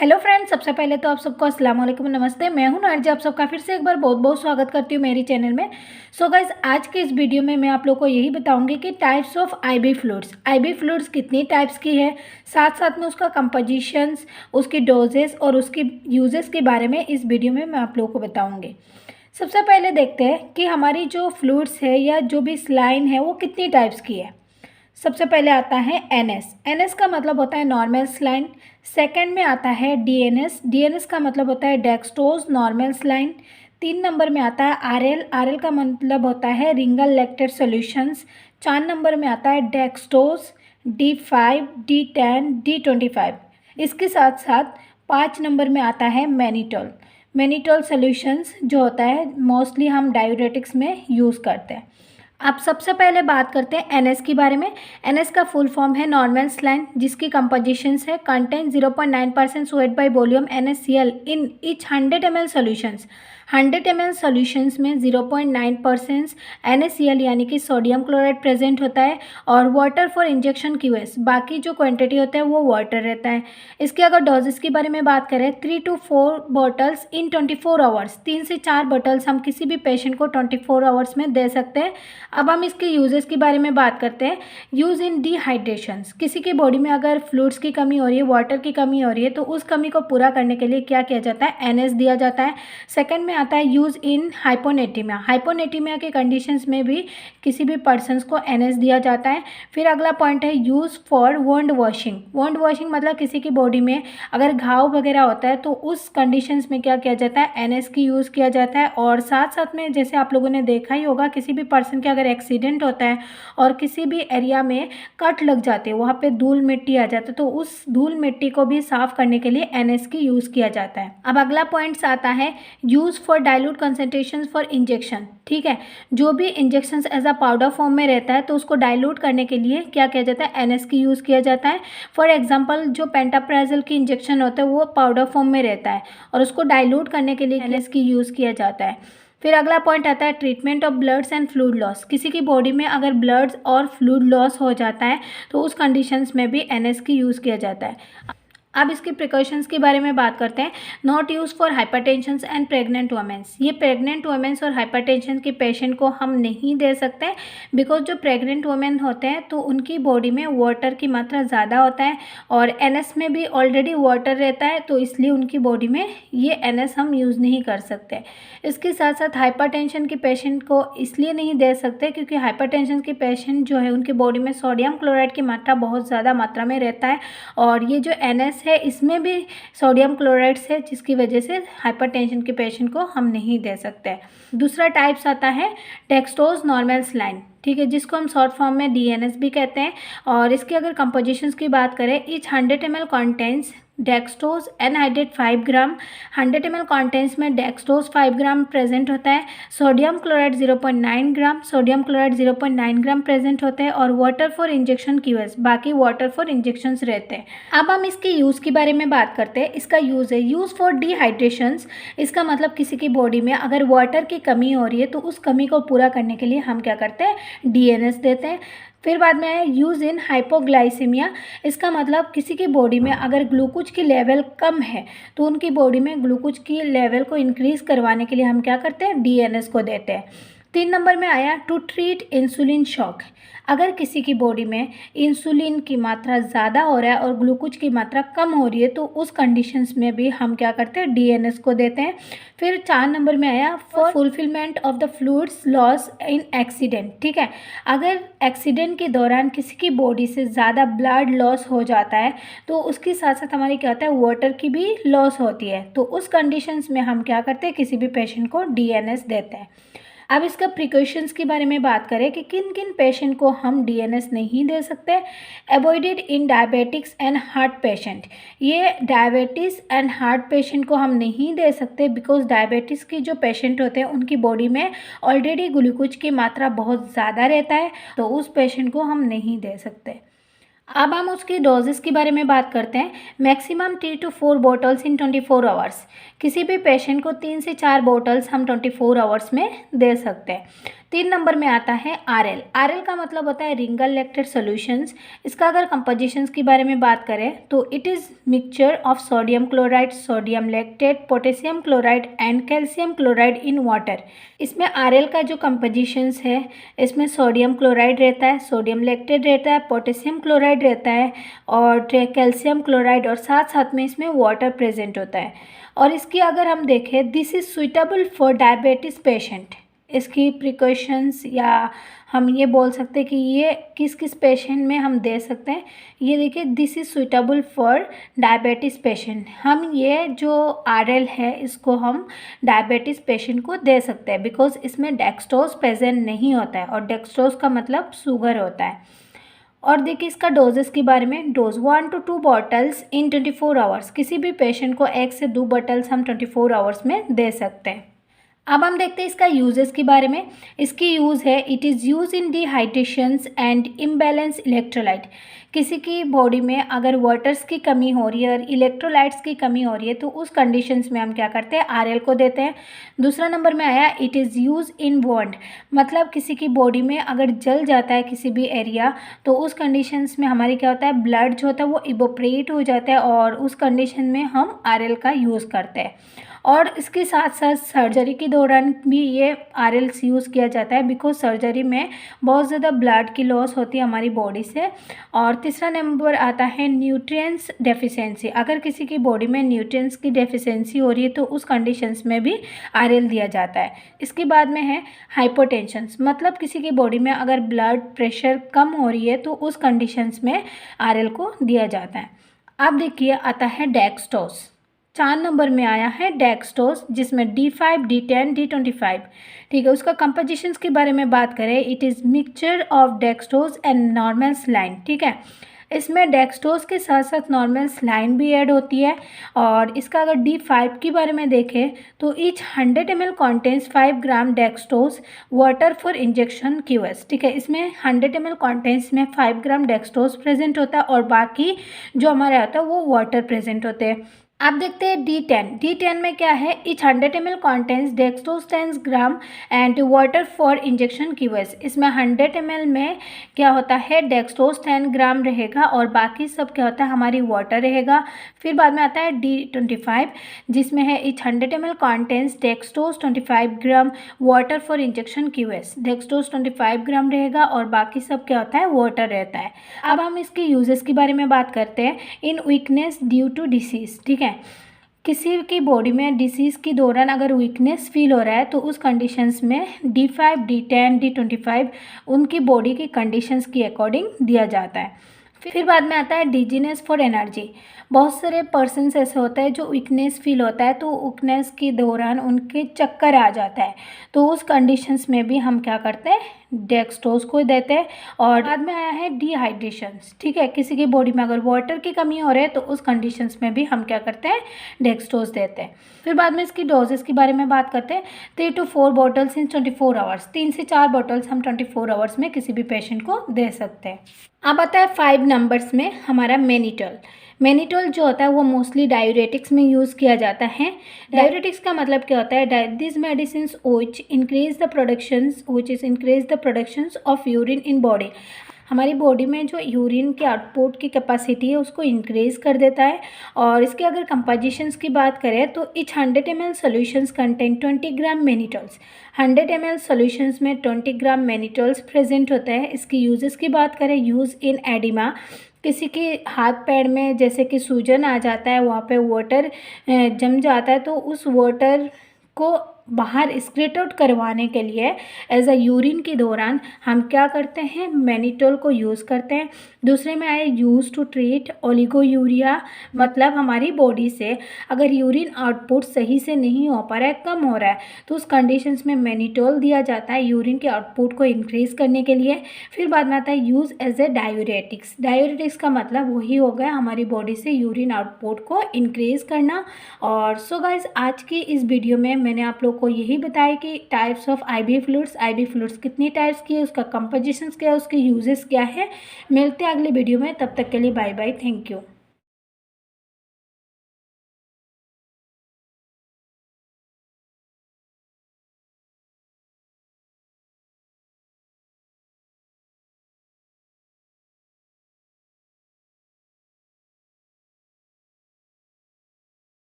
Hello friends, सबसे पहले तो आप सबको अस्सलाम वालेकुम, नमस्ते। मैं हूं नरजी, आप सबका फिर से एक बार बहुत बहुत स्वागत करती हूं मेरी चैनल में। सो गाइस, आज के इस वीडियो में मैं आप लोग को यही बताऊंगी कि टाइप्स ऑफ आईबी फ्लूइड्स कितनी टाइप्स की है, साथ साथ में उसका कंपोजिशंस, उसकी डोजेस और उसकी यूजेस के बारे में इस वीडियो में मैं आप लोगों को बताऊँगी। सबसे पहले देखते हैं कि हमारी जो फ्लूइड्स है या जो भी स्लाइन है वो कितनी टाइप्स की है। सबसे पहले आता है एनएस का मतलब होता है नॉर्मल स्लाइन। सेकंड में आता है डीएनएस का मतलब होता है डेक्सट्रोज नॉर्मल स्लाइन। 3 नंबर में आता है आरएल का मतलब होता है रिंगल लैक्टेट सॉल्यूशंस। 4 नंबर में आता है डेक्सट्रोज D5 D10 D25। इसके साथ साथ 5 नंबर में आता है मैनिटोल सॉल्यूशंस, जो होता है मोस्टली हम डायूरेटिक्स में यूज़ करते हैं। आप सबसे पहले बात करते हैं एनएस के बारे में। एनएस का फुल फॉर्म है नॉर्मल स्लाइन, जिसकी कंपोजिशंस है कंटेन 0.9% सोएट by volume NaCl in each 100 ml solutions. 100 ml solutions में 0.9% NaCl यानी कि सोडियम क्लोराइड प्रेजेंट होता है और वाटर फॉर इंजेक्शन क्यूएस, बाकी जो क्वांटिटी होता है वो वाटर रहता है। इसके अगर डोजेस के बारे में बात करें, 3 to 4 बॉटल्स इन 24 आवर्स, 3 से 4 बॉटल्स हम किसी भी पेशेंट को 24 आवर्स में दे सकते हैं। अब हम इसके यूजेस के बारे में बात करते हैं। यूज़ इन डिहाइड्रेशन, किसी की बॉडी में अगर फ्लूइड्स की कमी हो रही है, वाटर की कमी हो रही है, तो उस कमी को पूरा करने के लिए क्या किया जाता है, एनएस दिया जाता है। सेकंड में आता है यूज़ इन हाइपोनेटीमिया के कंडीशंस में भी किसी भी पर्सनस को एनएस दिया जाता है। फिर अगला पॉइंट है यूज़ फॉर वुंड वॉशिंग मतलब किसी की बॉडी में अगर घाव वगैरह होता है तो उस कंडीशंस में क्या किया जाता है, एनएस की यूज़ किया जाता है। और साथ साथ में जैसे आप लोगों ने देखा ही होगा, किसी भी पर्सन के अगर एक्सीडेंट होता है और किसी भी एरिया में कट लग जाते हैं, वहाँ पे धूल मिट्टी आ जाता है, तो उस धूल मिट्टी को भी साफ करने के लिए एनएस की यूज़ किया जाता है। अब अगला पॉइंट्स आता है use for dilute concentration for injection. ठीक है, जो भी injection as a powder form में रहता है तो उसको डाइल्यूट करने के लिए क्या किया जाता है, एनएस की यूज़ किया जाता है। फॉर एग्जाम्पल, जो पेंटाप्राजोल की इंजेक्शन होता है वो पाउडर फॉर्म में रहता है और उसको डाइल्यूट करने के लिए एनएस की यूज़ किया जाता है। फिर अगला पॉइंट आता है treatment of bloods and fluid loss. किसी की बॉडी में अगर ब्लड्स और फ्लूइड लॉस हो जाता है तो उस कंडीशंस में भी एनएस की यूज़ किया जाता है। अब इसकी प्रिकॉशंस के बारे में बात करते हैं। Not use for hypertension and pregnant women's. ये प्रेग्नेंट वुमेन्स और हाइपरटेंशन के पेशेंट को हम नहीं दे सकते, बिकॉज जो प्रेग्नेंट वुमेन होते हैं तो उनकी बॉडी में वाटर की मात्रा ज़्यादा होता है और एनएस में भी ऑलरेडी वाटर रहता है, तो इसलिए उनकी बॉडी में ये एनएस हम यूज़ नहीं कर सकते। इसके साथ साथ हाइपरटेंशन के पेशेंट को इसलिए नहीं दे सकते क्योंकि हाइपरटेंशन के पेशेंट जो है उनकी बॉडी में सोडियम क्लोराइड की मात्रा बहुत ज़्यादा मात्रा में रहता है और ये जो एनएस है इसमें भी सोडियम क्लोराइड्स है, जिसकी वजह से हाइपरटेंशन के पेशेंट को हम नहीं दे सकते। दूसरा टाइप्स आता है डेक्सट्रोज नॉर्मल स्लाइन। ठीक है, जिसको हम शॉर्ट फॉर्म में डीएनएस भी कहते हैं। और इसके अगर कंपोजिशंस की बात करें, each 100 ml contents dextrose anhydride 5 ग्राम। 100 ml कंटेंट्स में डेक्सट्रोज 5 ग्राम प्रेजेंट होता है। सोडियम क्लोराइड 0.9 ग्राम प्रेजेंट होते हैं और वाटर फॉर इंजेक्शन क्यूएस, बाकी वाटर फॉर इंजेक्शंस रहते हैं। अब हम इसके यूज़ के बारे में बात करते हैं। इसका यूज़ है यूज़ फॉर डिहाइड्रेशंस। इसका मतलब किसी की बॉडी में अगर वाटर की कमी हो रही है तो उस कमी को पूरा करने के लिए हम क्या करते हैं, डीएनएस देते हैं। फिर बाद में है यूज़ इन हाइपोग्लाइसीमिया। इसका मतलब किसी की बॉडी में अगर ग्लूकोज की लेवल कम है तो उनकी बॉडी में ग्लूकोज की लेवल को इंक्रीज़ करवाने के लिए हम क्या करते हैं, डीएनएस को देते हैं। 3 नंबर में आया टू ट्रीट इंसुलिन शॉक। अगर किसी की बॉडी में इंसुलिन की मात्रा ज़्यादा हो रहा है और ग्लूकोज की मात्रा कम हो रही है तो उस कंडीशंस में भी हम क्या करते हैं, डीएनएस को देते हैं। फिर 4 नंबर में आया for fulfilment of the fluids loss in accident. ठीक है, अगर एक्सीडेंट के दौरान किसी की बॉडी से ज़्यादा ब्लड लॉस हो जाता है तो उसके साथ साथ हमारी क्या होता है, वाटर की भी लॉस होती है, तो उस कंडीशंस में हम क्या करते हैं, किसी भी पेशेंट को डीएनएस देते हैं। अब इसका प्रिकॉशंस के बारे में बात करें कि किन किन पेशेंट को हम डीएनएस नहीं दे सकते। Avoided in diabetics and heart patient. ये डायबिटीज़ एंड हार्ट पेशेंट को हम नहीं दे सकते बिकॉज डायबिटीज़ की जो पेशेंट होते हैं उनकी बॉडी में ऑलरेडी ग्लूकोज की मात्रा बहुत ज़्यादा रहता है, तो उस पेशेंट को हम नहीं दे सकते। अब हम उसकी डोजेस के बारे में बात करते हैं। Maximum 3 to 4 bottles in 24 hours. किसी भी पेशेंट को 3 से 4 बॉटल्स हम 24 आवर्स में दे सकते हैं। 3 नंबर में आता है आरएल। आरएल का मतलब होता है रिंगल लैक्टेट सॉल्यूशंस। इसका अगर कंपोजिशंस के बारे में बात करें तो it is mixture of sodium chloride, sodium lactate, potassium chloride and calcium chloride in water. इसमें आरएल का जो कंपोजिशंस है इसमें सोडियम क्लोराइड रहता है, सोडियम लैक्टेट रहता है, पोटेशियम क्लोराइड रहता है और कैल्शियम क्लोराइड, और साथ साथ में इसमें वाटर प्रेजेंट होता है। और इसकी अगर हम देखें, this is suitable for diabetes patient. इसकी प्रिकॉशंस या हम ये बोल सकते हैं कि ये किस किस पेशेंट में हम दे सकते हैं। ये देखिए, this is suitable for diabetes patient. हम ये जो आरएल है इसको हम डायबिटीज़ पेशेंट को दे सकते हैं बिकॉज इसमें डेक्सट्रोज प्रेजेंट नहीं होता है, और डेक्सट्रोज का मतलब शुगर होता है। और देखिए इसका डोजेस के बारे में, dose 1 to 2 bottles in 24 hours. किसी भी पेशेंट को 1 से 2 बॉटल्स हम 24 आवर्स में दे सकते हैं। अब हम देखते हैं इसका यूजेस के बारे में। इसकी यूज़ है, it is use in dehydrations and imbalance electrolyte. किसी की बॉडी में अगर वाटर्स की कमी हो रही है और इलेक्ट्रोलाइट्स की कमी हो रही है तो उस कंडीशंस में हम क्या करते हैं, आरएल को देते हैं। दूसरा नंबर में आया, इट इज़ यूज इन वॉन्ड। मतलब किसी की बॉडी में अगर जल जाता है किसी भी एरिया तो उस कंडीशंस में हमारी क्या होता है, ब्लड जो होता है वो इवोपरेट हो जाता है, और उस कंडीशन में हम आरएल का यूज़ करते हैं। और इसके साथ साथ सर्जरी के दौरान भी ये आरएल्स यूज़ किया जाता है बिकॉज सर्जरी में बहुत ज़्यादा ब्लड की लॉस होती है हमारी बॉडी से। और तीसरा नंबर आता है न्यूट्रिएंट्स डेफिशिएंसी। अगर किसी की बॉडी में न्यूट्रिएंट्स की डेफिशिएंसी हो रही है तो उस कंडीशंस में भी आरएल दिया जाता है। इसके बाद में है हाइपोटेंशन। मतलब किसी की बॉडी में अगर ब्लड प्रेशर कम हो रही है तो उस कंडीशंस में आरएल को दिया जाता है। अब देखिए आता है डेक्सट्रोज। 4 नंबर में आया है डेक्सट्रोज, जिसमें D5, D10, D25। ठीक है, उसका कंपोजिशंस के बारे में बात करें, it is mixture of dextrose and normal saline. ठीक है, इसमें डेक्सट्रोज के साथ साथ नॉर्मल सलाइन भी ऐड होती है। और इसका अगर D5 के बारे में देखें तो each 100 ml contains 5 gram dextrose water for injection QS. ठीक है, इसमें 100 ml कॉन्टेंस में 5 ग्राम डेक्सट्रोज प्रेजेंट होता है और बाकी जो हमारा होता है वो वाटर प्रेजेंट होते हैं। अब देखते हैं D10। D10 में क्या है, etch 100 ml contains dextrose 10 gram and water for injection QS. इसमें 100 ml में क्या होता है, डेक्सट्रोज 10 ग्राम रहेगा और बाकी सब क्या होता है, हमारी वाटर रहेगा। फिर बाद में आता है D25, जिसमें है etch 100 ml contains dextrose 25 gram water for injection QS. Dextrose 25 ग्राम रहेगा और बाकी सब क्या होता है, वाटर रहता है। अब हम इसके यूजेस के बारे में बात करते हैं। इन वीकनेस ड्यू टू डिसीज। ठीक है, किसी की बॉडी में डिसीज़ के दौरान अगर वीकनेस फील हो रहा है तो उस कंडीशंस में D5, D10, D25 उनकी बॉडी की कंडीशंस के अकॉर्डिंग दिया जाता है। फिर बाद में आता है डिजीनेस फॉर एनर्जी। बहुत सारे पर्सन्स ऐसे होता है जो वीकनेस फील होता है तो वीकनेस के दौरान उनके चक्कर आ जाता है, तो उस कंडीशंस में भी हम क्या करते हैं, डेक्सट्रोज को देते हैं। और बाद में आया है डिहाइड्रेशंस। ठीक है, किसी की बॉडी में अगर वाटर की कमी हो रही है तो उस कंडीशंस में भी हम क्या करते हैं, डेक्सट्रोज देते हैं। फिर बाद में इसकी डोजेस के बारे में बात करते हैं। 3 to 4 बॉटल्स इन 24 आवर्स। 3 से 4 बॉटल्स हम 24 आवर्स में किसी भी पेशेंट को दे सकते हैं। अब आता है 5 नंबर्स में हमारा मैनिटोल। मैनिटोल जो होता है वो मोस्टली डायूरेटिक्स में यूज़ किया जाता है। डायूरेटिक्स का मतलब क्या होता है, this medicine which increase the productions of urine in body. हमारी बॉडी में जो यूरिन के आउटपुट की कैपेसिटी है उसको इंक्रीज कर देता है। और इसके अगर कंपोजिशंस की बात करें तो इच 100 ml सॉल्यूशंस कंटेन 20 ग्राम मैनिटोल्स। 100 ml सॉल्यूशंस में 20 ग्राम मैनिटोल्स प्रेजेंट होता है। इसकी यूजेस की बात करें, यूज़ इन एडिमा। किसी के हाथ पैर में जैसे कि सूजन आ जाता है, वहाँ पे वाटर जम जाता है तो उस वाटर को बाहर स्क्रीट आउट करवाने के लिए एज अ यूरिन के दौरान हम क्या करते हैं, मैनिटोल को यूज़ करते हैं। दूसरे में आए यूज़ टू ट्रीट ओलिगोयूरिया। मतलब हमारी बॉडी से अगर यूरिन आउटपुट सही से नहीं हो पा रहा है, कम हो रहा है, तो उस कंडीशंस में मैनिटोल दिया जाता है यूरिन के आउटपुट को इंक्रीज़ करने के लिए। फिर बाद में आता है use as a diuretics. Diuretics का मतलब वही हो गया हमारी बॉडी से यूरिन आउटपुट को इंक्रीज़ करना। और सो गाइस, आज की इस वीडियो में मैंने आप लोग को यही बताया कि टाइप्स ऑफ आईबी फ्लूइड्स कितनी टाइप्स की है, उसका कंपोजिशंस क्या है, उसके यूजेस क्या है। मिलते हैं अगले वीडियो में, तब तक के लिए बाय बाय, थैंक यू।